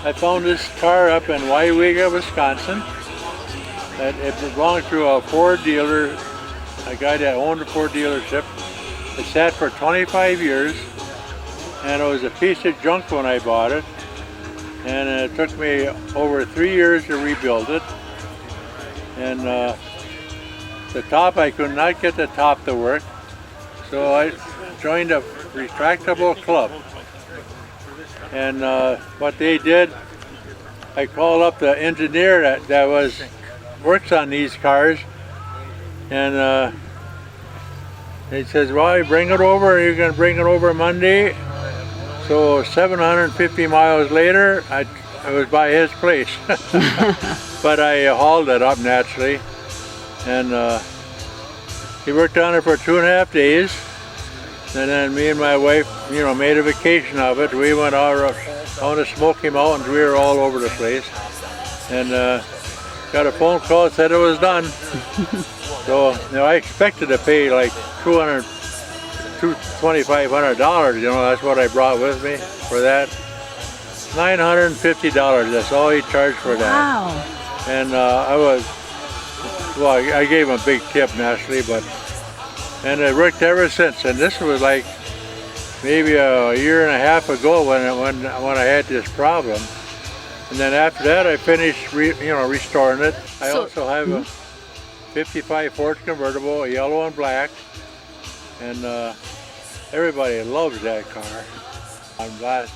I found this car up in Waiwega, Wisconsin. It belonged to a Ford dealer, a guy that owned a Ford dealership. It sat for 25 years, and it was a piece of junk when I bought it. And it took me over 3 years to rebuild it. And the top, I could not get the top to work, so I joined a retractable club. And what they did, I called up the engineer that works on these cars, and he says, well, you bring it over, you're going to bring it over Monday. So 750 miles later, I was by his place. But I hauled it up naturally, and he worked on it for 2.5 days. And then me and my wife, made a vacation of it. We went out on the Smoky Mountains. We were all over the place, and got a phone call that said it was done. So I expected to pay like $2,500. That's what I brought with me for that. $950. That's all he charged for that. Wow. And I gave him a big tip naturally, and it worked ever since. And this was like maybe a year and a half ago when I had this problem. And then after that, I finished restoring it. I also have a 55 Ford convertible, a yellow and black, and everybody loves that car. I'm glad.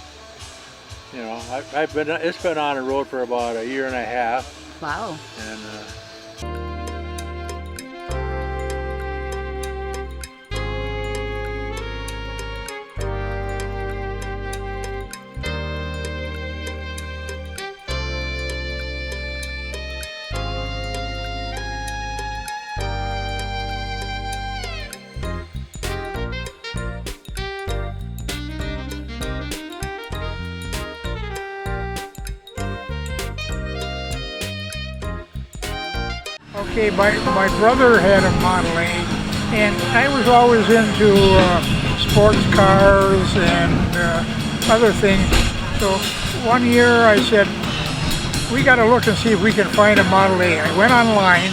It's been on the road for about a year and a half. Wow. And Okay, my brother had a Model A, and I was always into sports cars and other things. So one year I said, we got to look and see if we can find a Model A. I went online,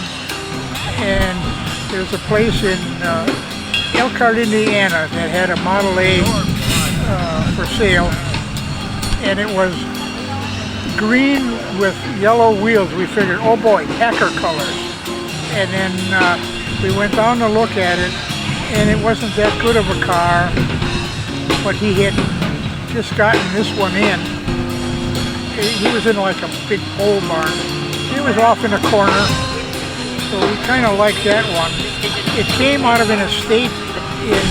and there's a place in Elkhart, Indiana that had a Model A for sale, and it was green with yellow wheels. We figured, oh boy, hacker colors. And then we went down to look at it, and it wasn't that good of a car, but he had just gotten this one in. He was in like a big pole barn. He was off in a corner, so we kind of liked that one. It came out of an estate in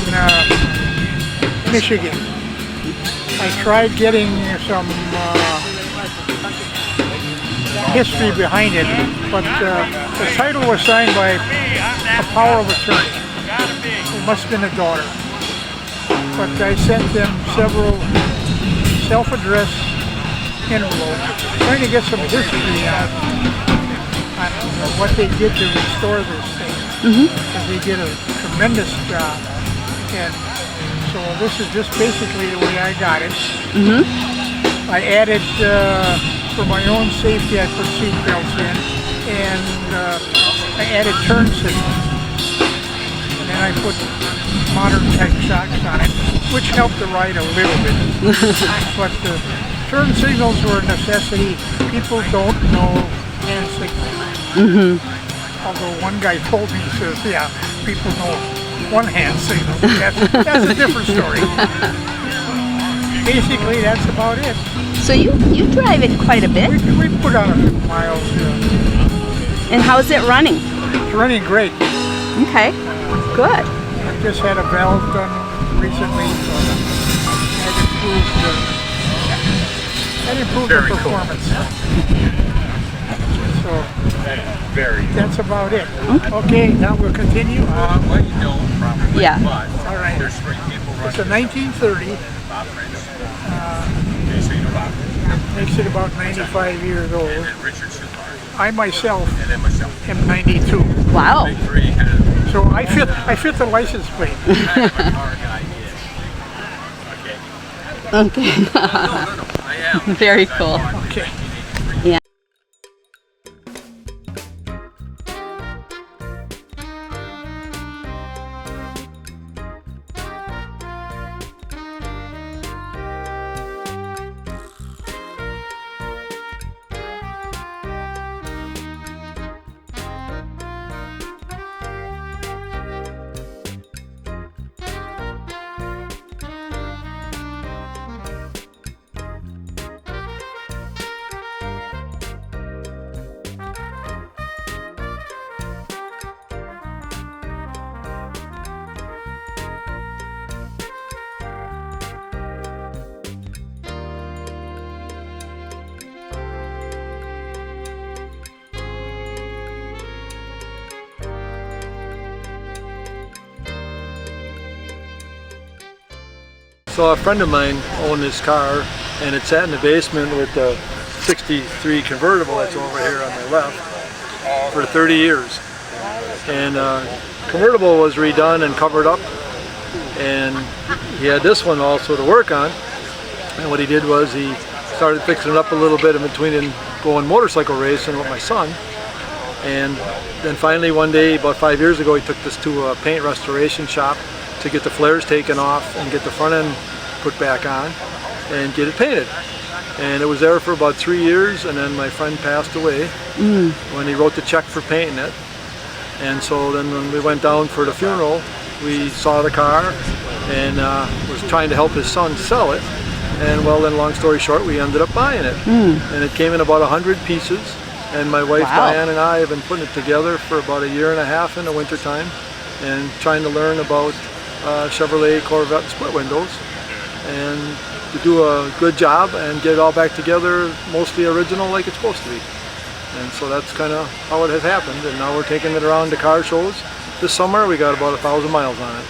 Michigan. I tried getting some history behind it, but the title was signed by a power of attorney. It must have been a daughter. But I sent them several self-addressed envelopes trying to get some history on what they did to restore this thing. Because they did a tremendous job. And so this is just basically the way I got it. I added for my own safety, I put seat belts in, and I added turn signals. And then I put modern type shocks on it, which helped the ride a little bit. But the turn signals were a necessity. People don't know hand signals. Although one guy told me, he says, yeah, people know one hand signal. That's a different story. Basically, that's about it. So you drive it quite a bit? We put on a few miles. And how's it running? It's running great. Okay, good. I just had a valve done recently, so that improved the performance. So that's about it. Okay, now we'll continue. Well, you don't probably. Yeah. But all right. There's 3 people running. It's a 1930. Makes it about 95 years old. I myself am 92. Wow. So I fit the license plate. Okay. I am. Very cool. Okay. So a friend of mine owned this car, and it sat in the basement with the 63 convertible that's over here on my left for 30 years. And convertible was redone and covered up, and he had this one also to work on. And what he did was he started fixing it up a little bit in between and going motorcycle racing with my son. And then finally one day, about 5 years ago, he took this to a paint restoration shop to get the flares taken off and get the front end put back on and get it painted. And it was there for about 3 years, and then my friend passed away when he wrote the check for painting it. And so then when we went down for the funeral, we saw the car and was trying to help his son sell it. And well, then long story short, we ended up buying it. And it came in about 100 pieces. And my wife Diane and I have been putting it together for about 1.5 years in the winter time and trying to learn about Chevrolet, Corvette, and split windows, and to do a good job and get it all back together mostly original like it's supposed to be. And so that's kind of how it has happened, and now we're taking it around to car shows. This summer we got about 1,000 miles on it.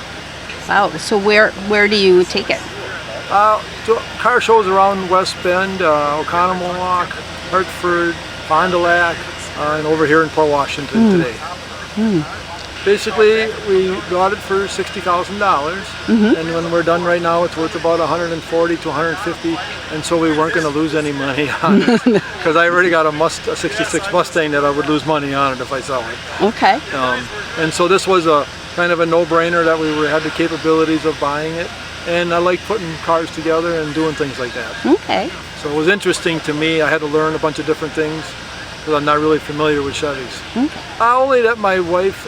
Wow. So where do you take it? To car shows around West Bend, Oconomowoc, Hartford, Fond du Lac, and over here in Port Washington today. Basically, we got it for $60,000, and when we're done right now, it's worth about $140 to $150, and so we weren't going to lose any money on it, because I already got a 66 Mustang that I would lose money on it if I sell it. Okay. And so this was a kind of a no-brainer that we had the capabilities of buying it, and I like putting cars together and doing things like that. Okay. So it was interesting to me. I had to learn a bunch of different things because I'm not really familiar with Chevys. Only that my wife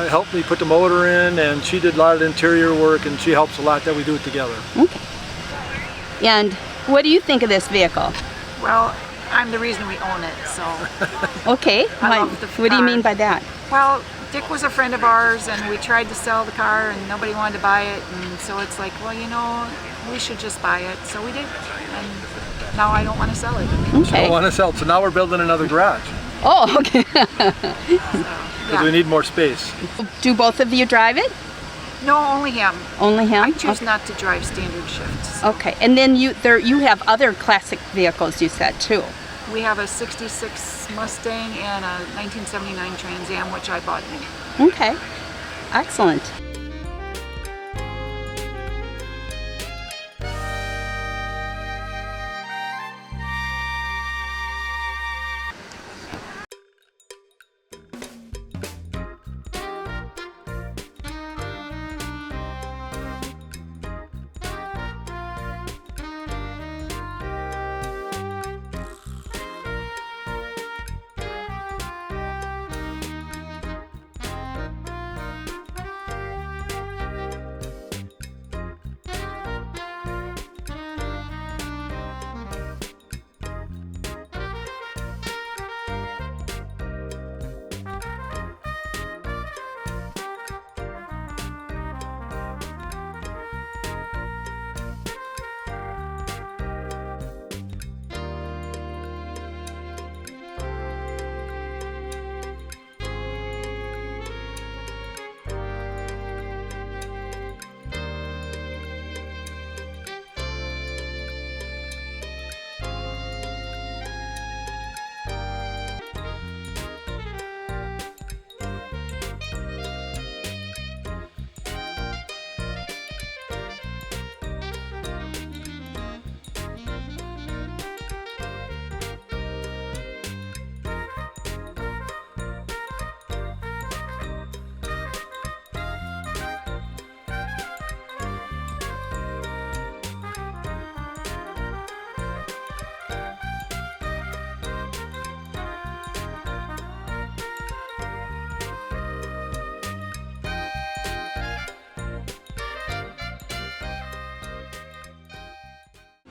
helped me put the motor in, and she did a lot of interior work, and she helps a lot that we do it together. Okay. And what do you think of this vehicle? Well, I'm the reason we own it, so. Okay. I love the What do you car. mean by that? Well, Dick was a friend of ours, and we tried to sell the car, and nobody wanted to buy it, and so it's like, well, you know, we should just buy it. So we did, and now I don't want to sell it. I Okay. don't want to sell it, so now we're building another garage Oh, okay. because we need more space. Do both of you drive it? No, only him. Only him? I choose not to drive standard shifts. Okay. And then you have other classic vehicles, you said, too. We have a 66 Mustang and a 1979 Trans Am, which I bought new. Okay. Excellent.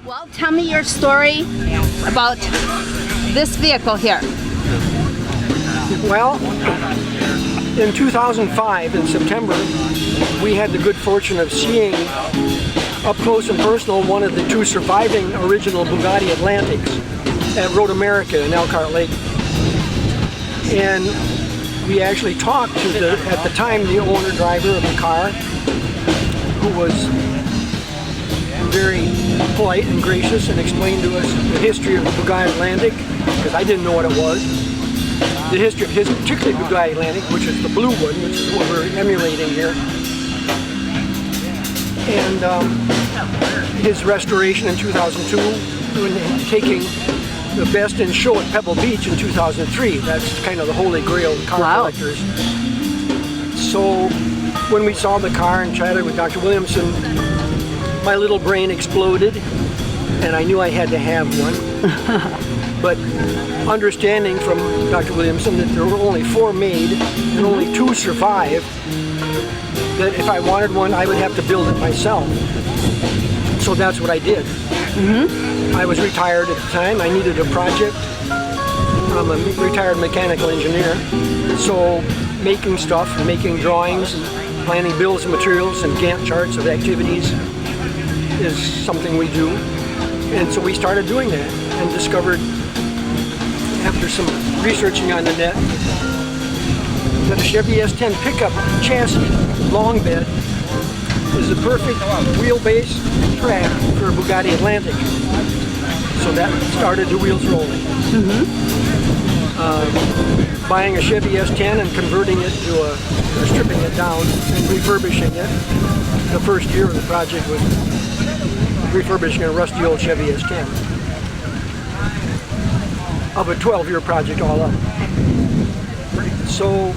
Well, tell me your story about this vehicle here. Well, in 2005, in September, we had the good fortune of seeing up close and personal one of the two surviving original Bugatti Atlantics at Road America in Elkhart Lake. And we actually talked to at the time, the owner driver of the car, who was very polite and gracious and explained to us the history of the Bugatti Atlantic, because I didn't know what it was. The history of his particular Bugatti Atlantic, which is the blue one, which is what we're emulating here. And his restoration in 2002, and taking the best in show at Pebble Beach in 2003. That's kind of the holy grail of car collectors. So when we saw the car and chatted with Dr. Williamson, my little brain exploded and I knew I had to have one. But understanding from Dr. Williamson that there were only 4 made and only 2 survived, that if I wanted one I would have to build it myself. So that's what I did. I was retired at the time. I needed a project. I'm a retired mechanical engineer. So making stuff, and making drawings, and planning bills of materials and Gantt charts of activities is something we do. And so we started doing that and discovered, after some researching on the net, that a Chevy S10 pickup chassis, long bed, is the perfect wheelbase track for a Bugatti Atlantic. So that started the wheels rolling. Buying a Chevy S10 and converting it to or stripping it down and refurbishing it. The first year of the project was refurbishing a rusty old Chevy S10. Of a 12-year project all up. So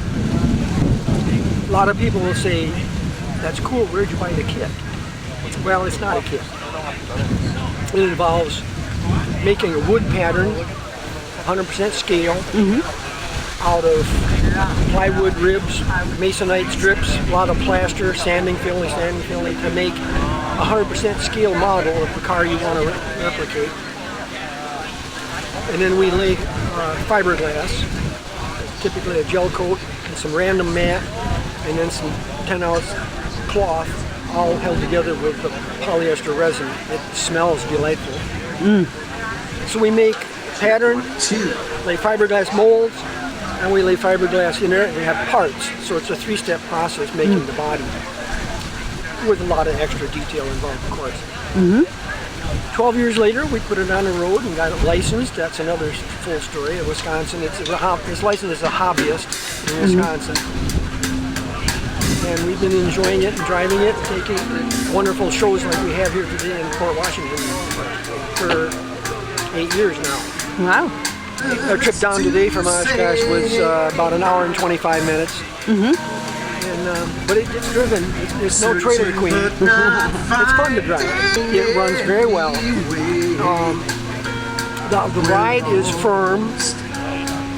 a lot of people will say, that's cool, where'd you buy the kit? Well, it's not a kit. It involves making a wood pattern, 100% scale, out of plywood ribs, masonite strips, a lot of plaster, sanding, filling to make a 100% scale model of the car you want to replicate. And then we lay fiberglass, typically a gel coat, and some random mat, and then some 10-ounce cloth, all held together with the polyester resin. It smells delightful. So we make pattern, lay fiberglass molds, and we lay fiberglass in there, and we have parts. So it's a 3-step process making the body, with a lot of extra detail involved, of course. 12 years later, we put it on the road and got it licensed. That's another full story. In Wisconsin, it's licensed as a hobbyist in Wisconsin. And we've been enjoying it and driving it, taking wonderful shows like we have here today in Port Washington for 8 years now. Wow. Our trip down today from Oshkosh was about an hour and 25 minutes. But it gets driven. It's no trailer queen. It's fun to drive. It runs very well. The ride is firm.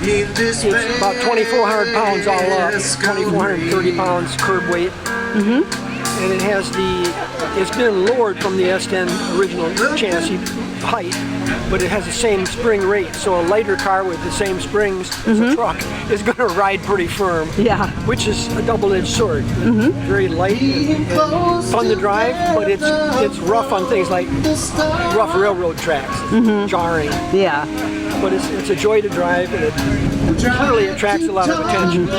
It's about 2,400 pounds all up, 2,430 pounds curb weight. And it has it's been lowered from the S10 original chassis height, but it has the same spring rate. So a lighter car with the same springs as a truck is going to ride pretty firm. Yeah. Which is a double-edged sword. Very light and fun to drive, but it's rough on things like rough railroad tracks, jarring. Yeah. But it's a joy to drive, and it clearly attracts a lot of attention.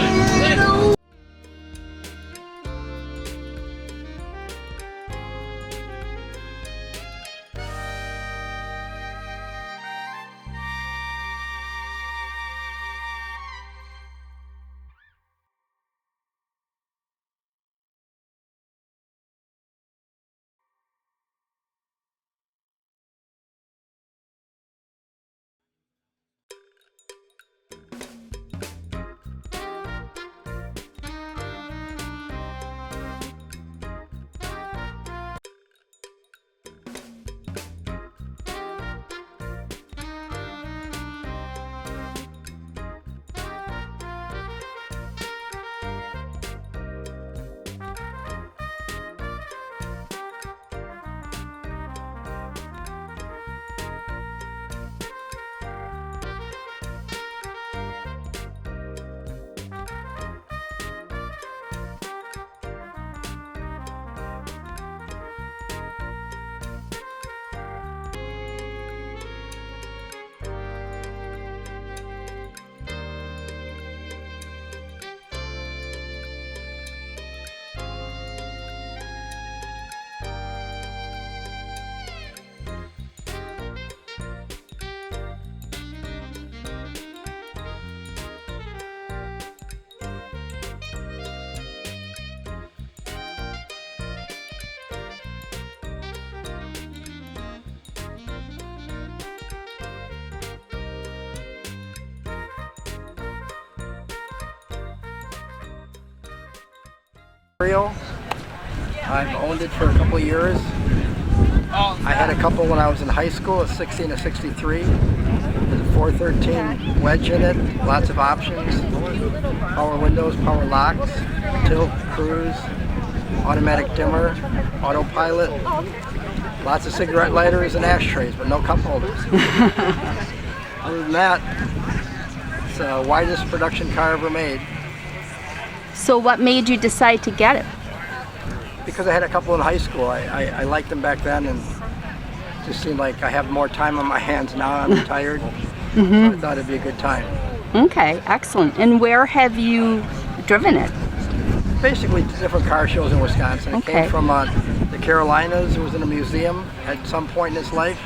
Imperial. I've owned it for a couple of years. I had a couple when I was in high school, a 60 and a 63. There's a 413 wedge in it, lots of options. Power windows, power locks, tilt, cruise, automatic dimmer, autopilot. Lots of cigarette lighters and ashtrays, but no cup holders. Other than that, it's the widest production car ever made. So what made you decide to get it? Because I had a couple in high school. I liked them back then, and it just seemed like I have more time on my hands now. I'm retired, so I thought it'd be a good time. Okay, excellent. And where have you driven it? Basically, different car shows in Wisconsin. It came from the Carolinas. It was in a museum at some point in its life.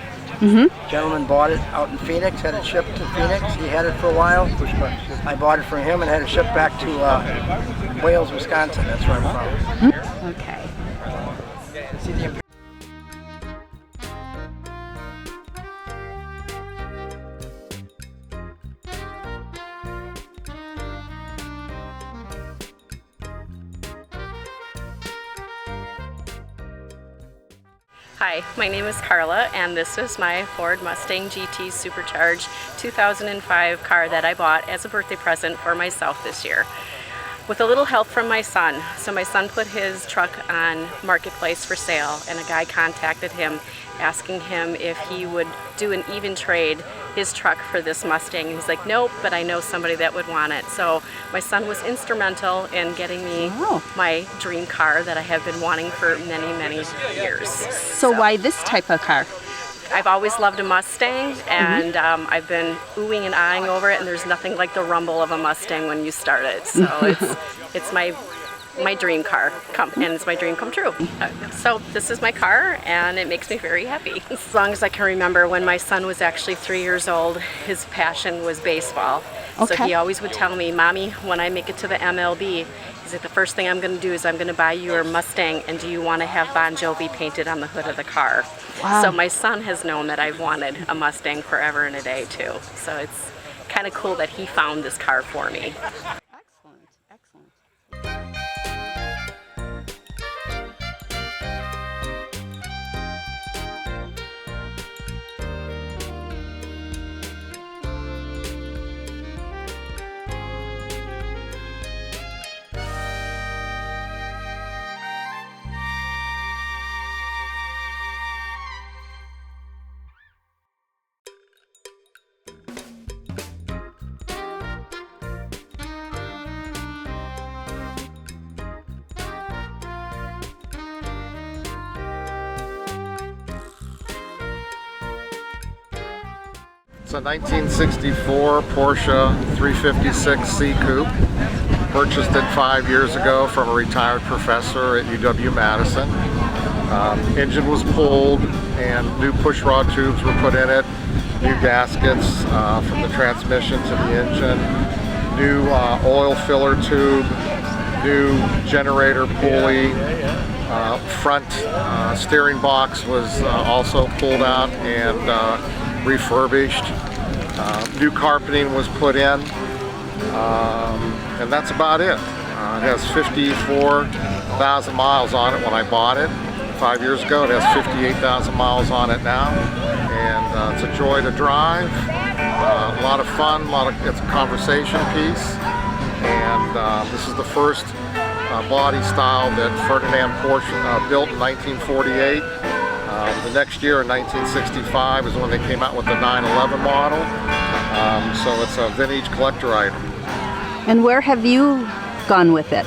Gentleman bought it out in Phoenix, had it shipped to Phoenix. He had it for a while. I bought it from him and had it shipped back to Wales, Wisconsin. That's where I'm from. Okay. See the Hi, my name is Carla, and this is my Ford Mustang GT Supercharged 2005 car that I bought as a birthday present for myself this year, with a little help from my son. So my son put his truck on Marketplace for sale, and a guy contacted him asking him if he would do an even trade his truck for this Mustang. And he's like, nope, but I know somebody that would want it. So my son was instrumental in getting me my dream car that I have been wanting for many, many years. So why this type of car? I've always loved a Mustang, and I've been oohing and eyeing over it, and there's nothing like the rumble of a Mustang when you start it. So it's my dream car, and it's my dream come true. So this is my car, and it makes me very happy. As long as I can remember, when my son was actually 3 years old, his passion was baseball. So he always would tell me, Mommy, when I make it to the MLB, he's like, the first thing I'm going to do is I'm going to buy you your Mustang, and do you want to have Bon Jovi painted on the hood of the car? Wow. So my son has known that I've wanted a Mustang forever and a day too. So it's kind of cool that he found this car for me. Excellent, excellent. It's a 1964 Porsche 356 C Coupe. Purchased it 5 years ago from a retired professor at UW-Madison. Engine was pulled and new push rod tubes were put in it, new gaskets from the transmission to the engine, new oil filler tube, new generator pulley, front steering box was also pulled out and refurbished. New carpeting was put in, and that's about it. It has 54,000 miles on it when I bought it 5 years ago. It has 58,000 miles on it now, and it's a joy to drive. A lot of fun, it's a conversation piece, and this is the first body style that Ferdinand Porsche built in 1948. The next year in 1965 is when they came out with the 911 model, so it's a vintage collector item. And where have you gone with it?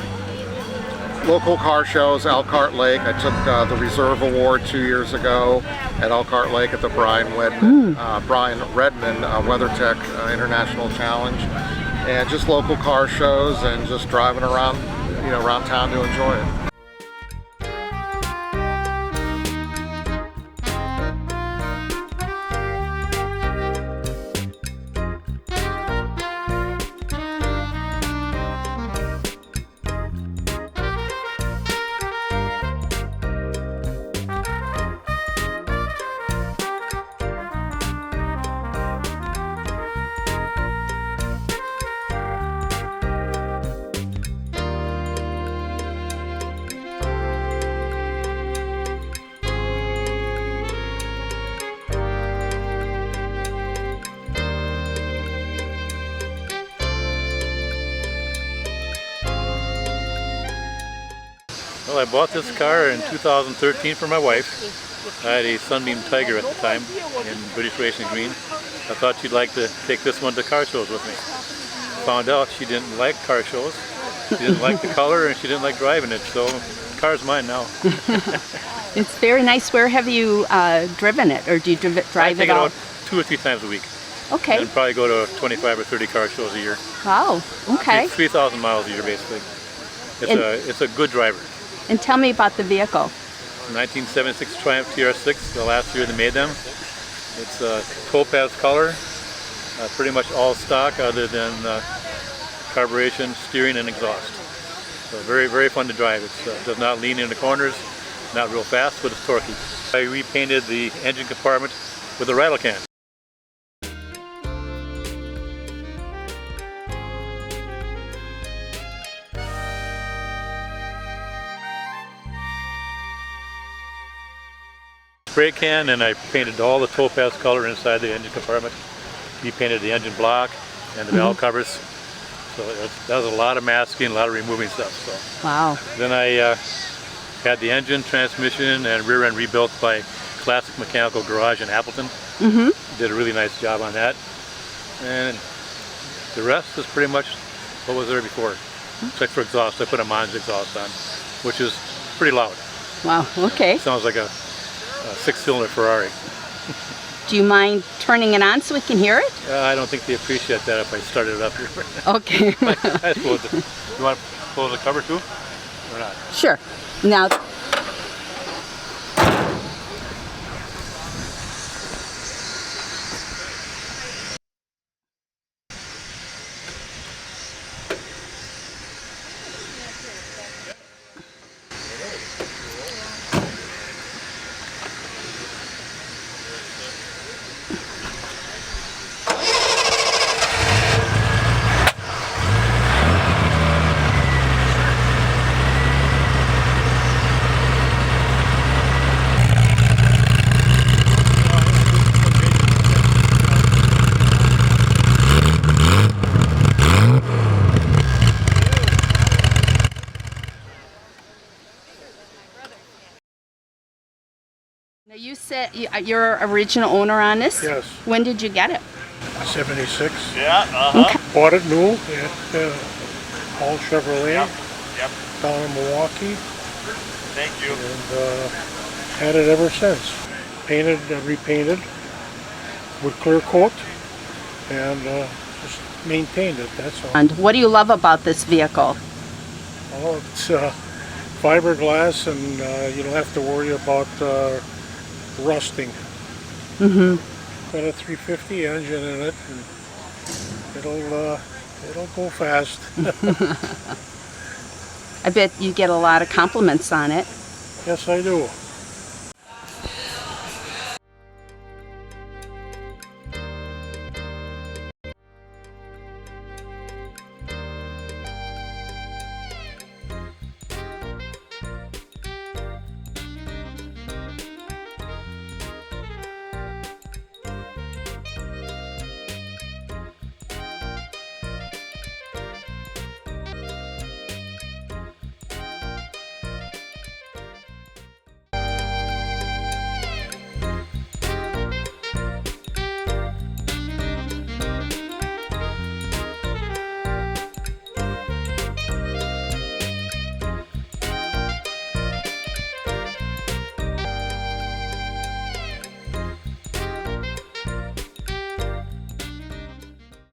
Local car shows, Elkhart Lake. I took the Reserve Award 2 years ago at Elkhart Lake at the Brian Redman WeatherTech International Challenge, and just local car shows and just driving around, around town to enjoy it. Well, I bought this car in 2013 for my wife. I had a Sunbeam Tiger at the time in British Racing Green. I thought she'd like to take this one to car shows with me. Found out she didn't like car shows. She didn't like the color and she didn't like driving it, so the car's mine now. It's very nice. Where have you driven it, or do you drive I it take all? it out 2 or 3 times a week. Okay. And probably go to 25 or 30 car shows a year. Wow. Okay. 3,000 miles a year basically. It's a good driver. And tell me about the vehicle. 1976 Triumph TR6, the last year they made them. It's a topaz color, pretty much all stock other than carburation, steering, and exhaust. So very, very fun to drive. It does not lean into corners, not real fast, but it's torquey. I repainted the engine compartment with a rattle can. Spray can, and I painted all the topaz color inside the engine compartment. Repainted the engine block and the valve covers. So that was a lot of masking, a lot of removing stuff. So. Wow. Then I had the engine, transmission, and rear end rebuilt by Classic Mechanical Garage in Appleton. Did a really nice job on that. And the rest is pretty much what was there before. Except for exhaust, I put a Mons exhaust on, which is pretty loud. Wow, okay. Sounds like a 6-cylinder Ferrari. Do you mind turning it on so we can hear it? I don't think they appreciate that if I started it up here. Okay. I suppose. You want to close the cover too, or not? Sure. Now, now you said you're original owner on this? Yes. When did you get it? 76. Yeah. Okay. Bought it new at Paul Chevrolet down in Milwaukee. Thank you. And had it ever since. Painted and repainted with clear coat and just maintained it, that's all. And what do you love about this vehicle? Oh, it's fiberglass and you don't have to worry about rusting. Got a 350 engine in it and it'll go fast. I bet you get a lot of compliments on it. Yes, I do.